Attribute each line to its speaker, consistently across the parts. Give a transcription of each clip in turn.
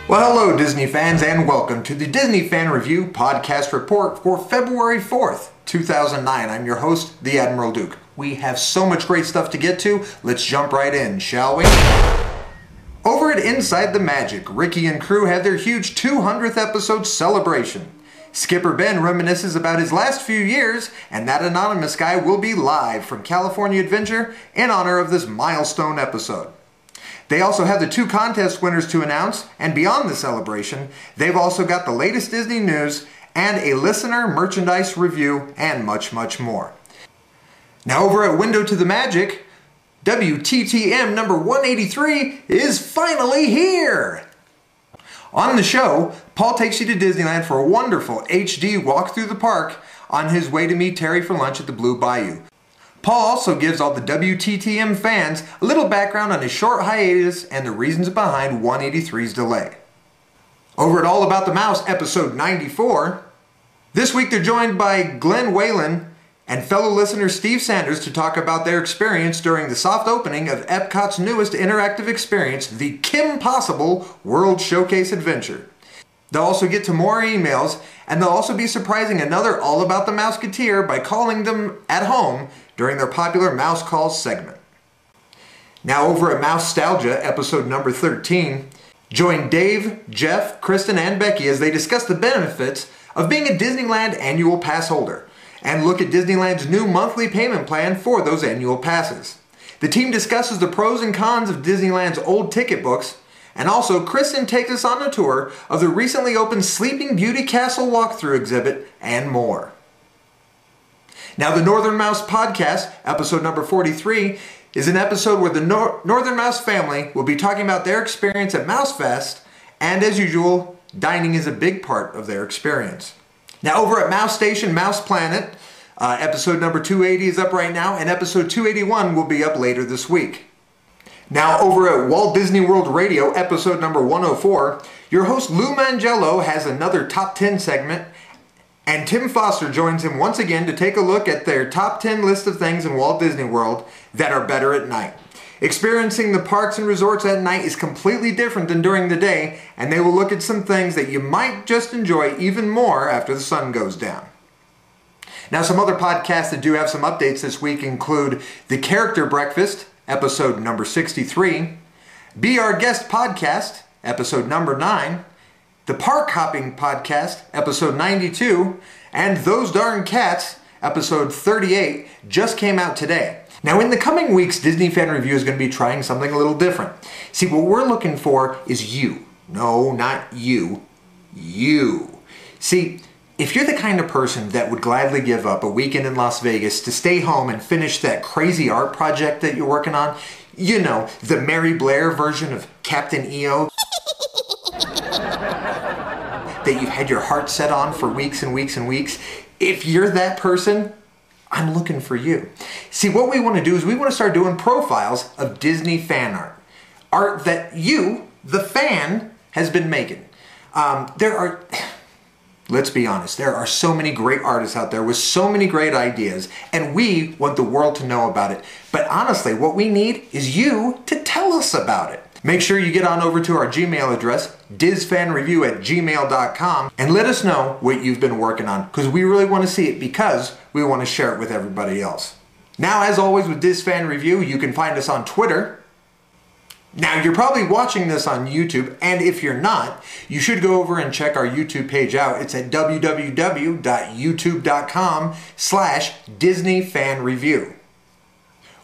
Speaker 1: Well, hello Disney fans, and welcome to the Disney Fan Review podcast report for February 4th, 2009. I'm your host, the Admiral Duke. We have so much great stuff to get to. Let's jump right in, shall we? Over at Inside the Magic, Ricky and crew had their huge 200th episode celebration. Skipper Ben reminisces about his last few years, and that anonymous guy will be live from California Adventure in honor of this milestone episode. They also have the 2 contest winners to announce, and beyond the celebration, they've also got the latest Disney news and a listener merchandise review and much, much more. Now over at Window to the Magic, WTTM number 183 is finally here! On the show, Paul takes you to Disneyland for a wonderful HD walk through the park on his way to meet Terry for lunch at the Blue Bayou. Paul also gives all the WTTM fans a little background on his short hiatus and the reasons behind 183's delay. Over at All About the Mouse, episode 94, this week they're joined by Glenn Whalen and fellow listener Steve Sanders to talk about their experience during the soft opening of Epcot's newest interactive experience, the Kim Possible World Showcase Adventure. They'll also get to more emails, and they'll also be surprising another All About the Mouseketeer by calling them at home during their popular Mouse Calls segment. Now over at Mousetalgia, episode number 13, join Dave, Jeff, Kristen, and Becky as they discuss the benefits of being a Disneyland annual pass holder and look at Disneyland's new monthly payment plan for those annual passes. The team discusses the pros and cons of Disneyland's old ticket books, and also Kristen takes us on a tour of the recently opened Sleeping Beauty Castle walkthrough exhibit and more. Now the Northern Mouse podcast, episode number 43, is an episode where the Northern Mouse family will be talking about their experience at MouseFest, and as usual, dining is a big part of their experience. Now over at Mouse Station Mouse Planet, episode number 280 is up right now, and episode 281 will be up later this week. Now over at Walt Disney World Radio, episode number 104, your host Lou Mangello has another Top 10 segment, and Tim Foster joins him once again to take a look at their top 10 list of things in Walt Disney World that are better at night. Experiencing the parks and resorts at night is completely different than during the day, and they will look at some things that you might just enjoy even more after the sun goes down. Now some other podcasts that do have some updates this week include The Character Breakfast, episode number 63, Be Our Guest Podcast, episode number 9, The Park Hopping Podcast, episode 92, and Those Darn Cats, episode 38, just came out today. Now in the coming weeks, Disney Fan Review is going to be trying something a little different. See, what we're looking for is you. No, not you. You. See, if you're the kind of person that would gladly give up a weekend in Las Vegas to stay home and finish that crazy art project that you're working on, you know, the Mary Blair version of Captain EO that you've had your heart set on for weeks and weeks and weeks, if you're that person, I'm looking for you. See, what we want to do is we want to start doing profiles of Disney fan art. Art that you, the fan, has been making. Let's be honest, there are so many great artists out there with so many great ideas, and we want the world to know about it. But honestly, what we need is you to tell us about it. Make sure you get on over to our Gmail address, disfanreview@gmail.com, and let us know what you've been working on, because we really want to see it because we want to share it with everybody else. Now, as always with DisFan Review, you can find us on Twitter. Now, you're probably watching this on YouTube, and if you're not, you should go over and check our YouTube page out. It's at www.youtube.com/DisneyFanReview.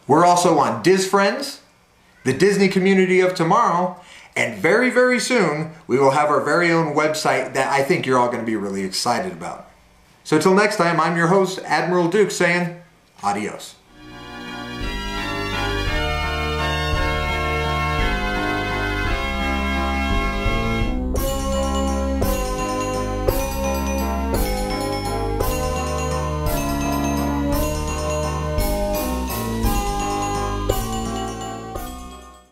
Speaker 1: We're also on DisFriends, the Disney Community of Tomorrow, and very, very soon, we will have our very own website that I think you're all going to be really excited about. So till next time, I'm your host, Admiral Duke, saying adios.